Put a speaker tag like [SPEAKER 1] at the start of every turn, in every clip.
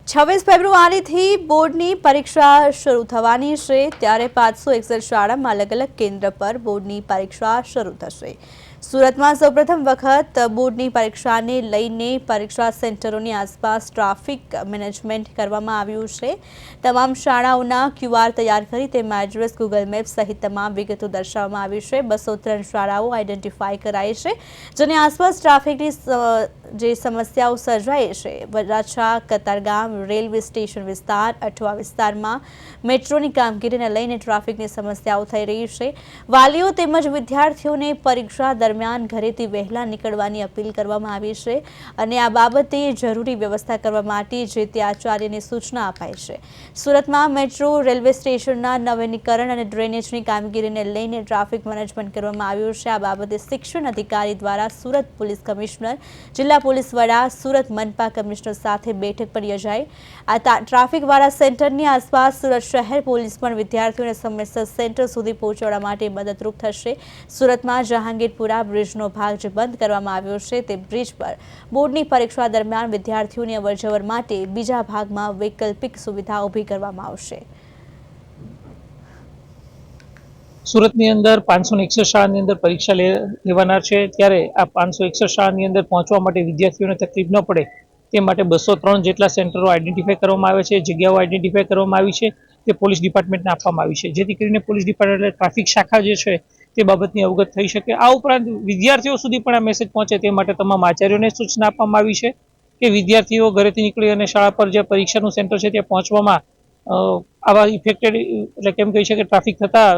[SPEAKER 1] 26 ફેબ્રુઆરીથી બોર્ડની પરીક્ષા શરૂ થવાની છે ત્યારે 561 શાળામાં અલગ અલગ કેન્દ્ર પર બોર્ડની પરીક્ષા શરૂ થશે। સુરતમાં સૌપ્રથમ વખત બોર્ડની પરીક્ષાને લઈને પરીક્ષા સેન્ટરોની આસપાસ ટ્રાફિક મેનેજમેન્ટ કરવામાં આવ્યું છે। તમામ શાળાઓના QR તૈયાર કરી તેમાં એડ્રેસ, ગૂગલ મેપ સહિત તમામ વિગતો દર્શાવવામાં આવી છે। 203 શાળાઓ આઈડેન્ટિફાઈ કરાઈ છે, જેની આસપાસ ટ્રાફિકની જે સમસ્યાઓ સર્જાઈ છે। વરાછા, કતારગામ, રેલવે સ્ટેશન વિસ્તાર, અઠવા વિસ્તારમાં મેટ્રોની કામગીરીને લઈને ટ્રાફિકની સમસ્યાઓ થઈ રહી છે। વાલીઓ તેમજ વિદ્યાર્થીઓને પરીક્ષા દરમિયાન ઘરેથી વહેલા નીકળવાની અપીલ કરવામાં આવી છે અને આ બાબતે જરૂરી વ્યવસ્થા કરવા માટે જે તે આચાર્યને સૂચના અપાઈ છે। સુરતમાં મેટ્રો, રેલવે સ્ટેશનના નવીનીકરણ અને ડ્રેનેજની કામગીરીને લઈને ટ્રાફિક મેનેજમેન્ટ કરવામાં આવ્યું છે। આ બાબતે શિક્ષણ અધિકારી દ્વારા સુરત પોલીસ કમિશનર, જિલ્લા પોલીસ વડા, સુરત મનપા કમિશનર સાથે બેઠક પણ યોજાઈ। આ ટ્રાફિકવાળા સેન્ટરની આસપાસ સુરત શહેર પોલીસ પણ વિદ્યાર્થીઓને સમયસર સેન્ટર સુધી પહોંચાડવા માટે મદદરૂપ થશે। સુરતમાં જહાંગીરપુરા બ્રિજનો ભાગ જે બંધ કરવામાં આવ્યો છે તે બ્રિજ પર બોર્ડની પરીક્ષા દરમિયાન વિદ્યાર્થીઓની અવરજવર માટે બીજા ભાગમાં વૈકલ્પિક સુવિધા ઊભી કરવામાં આવશે।
[SPEAKER 2] સુરતની અંદર 561 શાળાની અંદર પરીક્ષા લેવાના છે, ત્યારે આ 561 શાળાની અંદર પહોંચવા માટે વિદ્યાર્થીઓને તકલીફ ન પડે તે માટે 203 જેટલા સેન્ટરો આઈડેન્ટિફાઈ કરવામાં આવે છે, જગ્યાઓ આઈડેન્ટિફાઈ કરવામાં આવી છે, તે પોલીસ ડિપાર્ટમેન્ટને આપવામાં આવી છે, જેથી કરીને પોલીસ ડિપાર્ટમેન્ટ ટ્રાફિક શાખા જે છે તે બાબતની અવગત થઈ શકે। આ ઉપરાંત વિદ્યાર્થીઓ સુધી પણ આ મેસેજ પહોંચે તે માટે તમામ આચાર્યોને સૂચના આપવામાં આવી છે કે વિદ્યાર્થીઓ ઘરેથી નીકળી અને શાળા પર જે પરીક્ષાનું સેન્ટર છે ત્યાં પહોંચવામાં આવા ઇફેક્ટેડ એટલે કેમ કહી શકે ટ્રાફિક થતા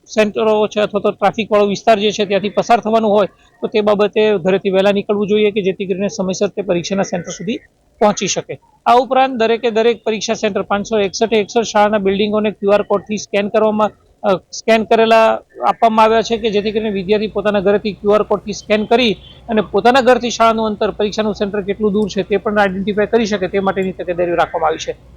[SPEAKER 2] સેન્ટરો છે અથવા તો ટ્રાફિક વાળો વિસ્તાર જે છે ત્યાંથી પસાર થવાનું હોય તો તે બાબતે ઘરેથી વહેલા નીકળવું જોઈએ કે જેથી કરીને સમયસર તે પરીક્ષાના સેન્ટર સુધી પહોંચી શકે। આ ઉપરાંત દરેક પરીક્ષા સેન્ટર 561 શાળાના બિલ્ડિંગોને QR કોડથી સ્કેન કરેલા આપવામાં આવ્યા છે કે જેથી કરીને વિદ્યાર્થી પોતાના ઘરેથી QR કોડથી સ્કેન કરી અને પોતાના ઘરથી શાળાનું અંતર, પરીક્ષાનું સેન્ટર કેટલું દૂર છે તે પણ આઈડેન્ટિફાઈ કરી શકે તે માટેની તકેદારી રાખવામાં આવી છે।